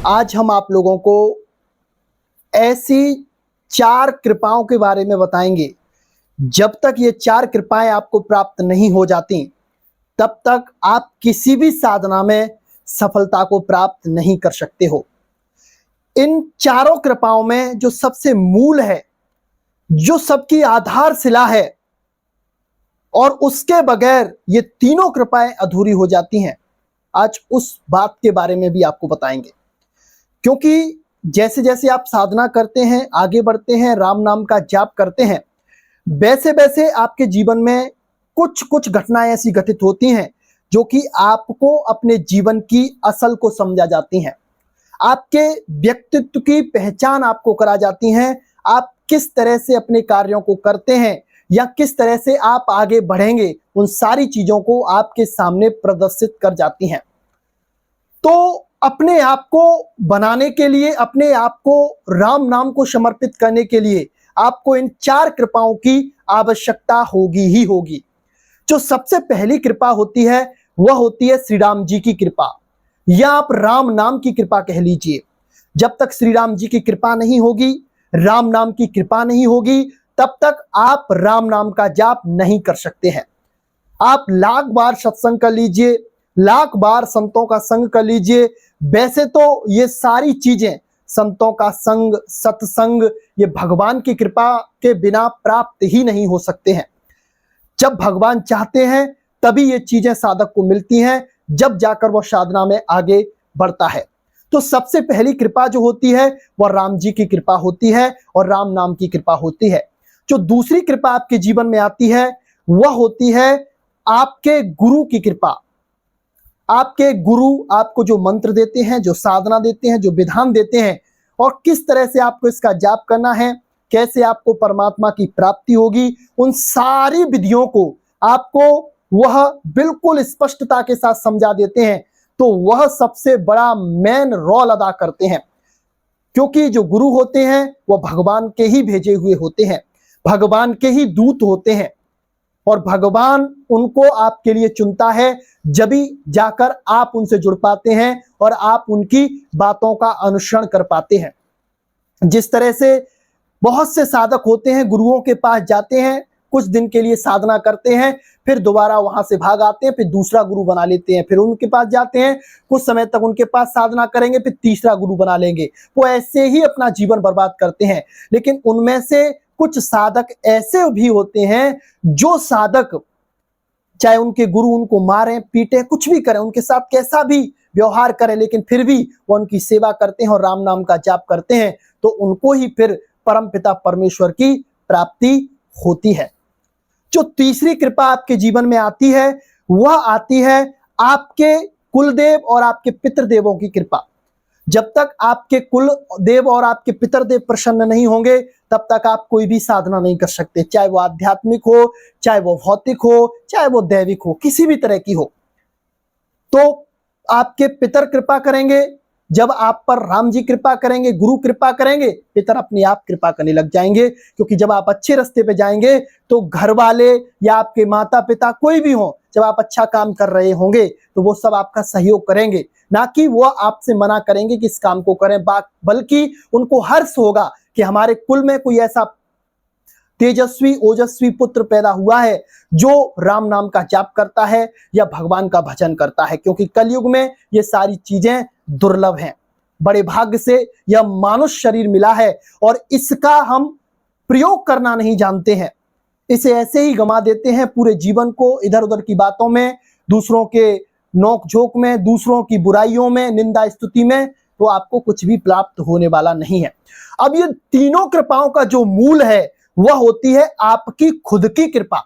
आज हम आप लोगों को ऐसी 4 कृपाओं के बारे में बताएंगे। जब तक ये 4 कृपाएं आपको प्राप्त नहीं हो जाती, तब तक आप किसी भी साधना में सफलता को प्राप्त नहीं कर सकते हो। इन चारों कृपाओं में जो सबसे मूल है, जो सबकी आधारशिला है, और उसके बगैर ये तीनों कृपाएं अधूरी हो जाती हैं, आज उस बात के बारे में भी आपको बताएंगे। क्योंकि जैसे जैसे आप साधना करते हैं, आगे बढ़ते हैं, राम नाम का जाप करते हैं, वैसे वैसे आपके जीवन में कुछ कुछ घटनाएं ऐसी घटित होती हैं जो कि आपको अपने जीवन की असल को समझा जाती हैं, आपके व्यक्तित्व की पहचान आपको करा जाती हैं। आप किस तरह से अपने कार्यों को करते हैं या किस तरह से आप आगे बढ़ेंगे, उन सारी चीजों को आपके सामने प्रदर्शित कर जाती हैं। तो अपने आप को बनाने के लिए, अपने आप को राम नाम को समर्पित करने के लिए आपको इन 4 कृपाओं की आवश्यकता होगी ही होगी। जो सबसे पहली कृपा होती है वह होती है श्री राम जी की कृपा, या आप राम नाम की कृपा कह लीजिए। जब तक श्री राम जी की कृपा नहीं होगी, राम नाम की कृपा नहीं होगी, तब तक आप राम नाम का जाप नहीं कर सकते हैं। आप लाख बार सत्संग कर लीजिए, लाख बार संतों का संग कर लीजिए, वैसे तो ये सारी चीजें, संतों का संग, सत्संग, ये भगवान की कृपा के बिना प्राप्त ही नहीं हो सकते हैं। जब भगवान चाहते हैं तभी ये चीजें साधक को मिलती हैं, जब जाकर वह साधना में आगे बढ़ता है। तो सबसे पहली कृपा जो होती है वह राम जी की कृपा होती है और राम नाम की कृपा होती है। जो दूसरी कृपा आपके जीवन में आती है वह होती है आपके गुरु की कृपा। आपके गुरु आपको जो मंत्र देते हैं, जो साधना देते हैं, जो विधान देते हैं, और किस तरह से आपको इसका जाप करना है, कैसे आपको परमात्मा की प्राप्ति होगी, उन सारी विधियों को आपको वह बिल्कुल स्पष्टता के साथ समझा देते हैं। तो वह सबसे बड़ा मेन रोल अदा करते हैं, क्योंकि जो गुरु होते हैं वह भगवान के ही भेजे हुए होते हैं, भगवान के ही दूत होते हैं, और भगवान उनको आपके लिए चुनता है। जब भी जाकर आप उनसे जुड़ पाते हैं और आप उनकी बातों का अनुसरण कर पाते हैं। जिस तरह से बहुत से साधक होते हैं, गुरुओं के पास जाते हैं, कुछ दिन के लिए साधना करते हैं, फिर दोबारा वहां से भाग आते हैं, फिर दूसरा गुरु बना लेते हैं, फिर उनके पास जाते हैं, कुछ समय तक उनके पास साधना करेंगे, फिर तीसरा गुरु बना लेंगे। वो ऐसे ही अपना जीवन बर्बाद करते हैं। लेकिन उनमें से कुछ साधक ऐसे भी होते हैं, जो साधक चाहे उनके गुरु उनको मारें, पीटे, कुछ भी करें, उनके साथ कैसा भी व्यवहार करें, लेकिन फिर भी वो उनकी सेवा करते हैं और राम नाम का जाप करते हैं, तो उनको ही फिर परमपिता परमेश्वर की प्राप्ति होती है। जो तीसरी कृपा आपके जीवन में आती है वह आती है आपके कुलदेव और आपके पितृदेवों की कृपा। जब तक आपके कुल देव और आपके पितरदेव प्रसन्न नहीं होंगे, तब तक आप कोई भी साधना नहीं कर सकते, चाहे वो आध्यात्मिक हो, चाहे वो भौतिक हो, चाहे वो दैविक हो, किसी भी तरह की हो। तो आपके पितर कृपा करेंगे, जब आप पर राम जी कृपा करेंगे, गुरु कृपा करेंगे, पितर अपने आप कृपा करने लग जाएंगे। क्योंकि जब आप अच्छे रास्ते पे जाएंगे तो घर वाले या आपके माता पिता कोई भी हो, जब आप अच्छा काम कर रहे होंगे तो वो सब आपका सहयोग करेंगे, ना कि वो आपसे मना करेंगे कि इस काम को करें, बल्कि उनको हर्ष होगा कि हमारे कुल में कोई ऐसा तेजस्वी ओजस्वी पुत्र पैदा हुआ है जो राम नाम का जाप करता है या भगवान का भजन करता है। क्योंकि कलयुग में ये सारी चीजें दुर्लभ हैं। बड़े भाग्य से यह मानुष शरीर मिला है और इसका हम प्रयोग करना नहीं जानते हैं। इसे ऐसे ही गंवा देते हैं पूरे जीवन को, इधर उधर की बातों में, दूसरों के नोक झोंक में, दूसरों की बुराइयों में, निंदा स्तुति में, तो आपको कुछ भी प्राप्त होने वाला नहीं है। अब ये तीनों कृपाओं का जो मूल है वह होती है आपकी खुद की कृपा।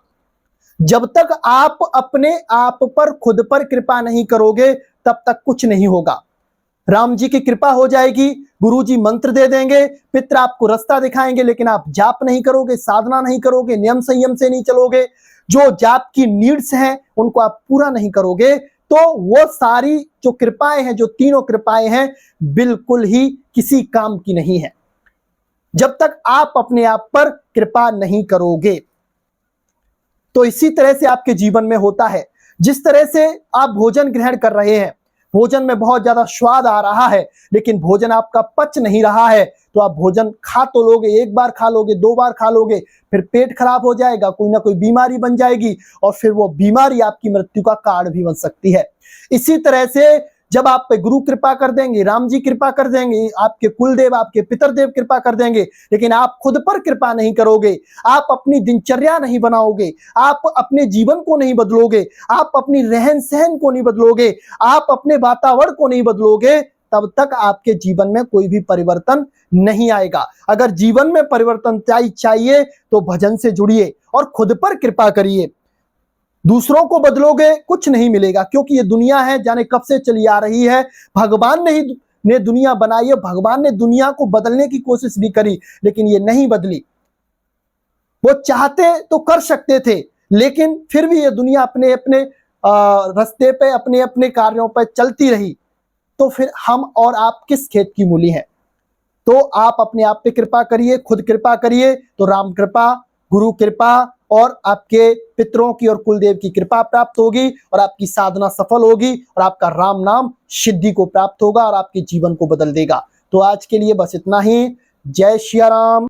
जब तक आप अपने आप पर खुद पर कृपा नहीं करोगे, तब तक कुछ नहीं होगा। राम जी की कृपा हो जाएगी, गुरु जी मंत्र दे देंगे, पितर आपको रास्ता दिखाएंगे, लेकिन आप जाप नहीं करोगे, साधना नहीं करोगे, नियम संयम से नहीं चलोगे, जो जाप की नीड्स हैं उनको आप पूरा नहीं करोगे, तो वो सारी जो कृपाएं हैं, जो तीनों कृपाएं हैं, बिल्कुल ही किसी काम की नहीं है, जब तक आप अपने आप पर कृपा नहीं करोगे। तो इसी तरह से आपके जीवन में होता है। जिस तरह से आप भोजन ग्रहण कर रहे हैं, भोजन में बहुत ज्यादा स्वाद आ रहा है लेकिन भोजन आपका पच नहीं रहा है, तो आप भोजन खा तो लोगे, एक बार खा लोगे, दो बार खा लोगे, फिर पेट खराब हो जाएगा, कोई ना कोई बीमारी बन जाएगी और फिर वो बीमारी आपकी मृत्यु का कारण भी बन सकती है। इसी तरह से जब आप पे गुरु कृपा कर देंगे, राम जी कृपा कर देंगे, आपके कुलदेव, आपके पितरदेव कृपा कर देंगे, लेकिन आप खुद पर कृपा नहीं करोगे, आप अपनी दिनचर्या नहीं बनाओगे, आप अपने जीवन को नहीं बदलोगे, आप अपनी रहन सहन को नहीं बदलोगे, आप अपने वातावरण को नहीं बदलोगे, तब तक आपके जीवन में कोई भी परिवर्तन नहीं आएगा। अगर जीवन में परिवर्तन चाहिए तो भजन से जुड़िए और खुद पर कृपा करिए। दूसरों को बदलोगे कुछ नहीं मिलेगा, क्योंकि ये दुनिया है जाने कब से चली आ रही है। भगवान ने दुनिया बनाई है, भगवान ने दुनिया को बदलने की कोशिश भी करी लेकिन ये नहीं बदली। वो चाहते तो कर सकते थे लेकिन फिर भी ये दुनिया अपने अपने रास्ते पे, अपने अपने कार्यों पर चलती रही, तो फिर हम और आप किस खेत की मूली हैं। तो आप अपने आप पे कृपा करिए, खुद कृपा करिए, तो राम कृपा, गुरु कृपा और आपके पितरों की और कुलदेव की कृपा प्राप्त होगी और आपकी साधना सफल होगी और आपका राम नाम सिद्धि को प्राप्त होगा और आपके जीवन को बदल देगा। तो आज के लिए बस इतना ही। जय श्री राम।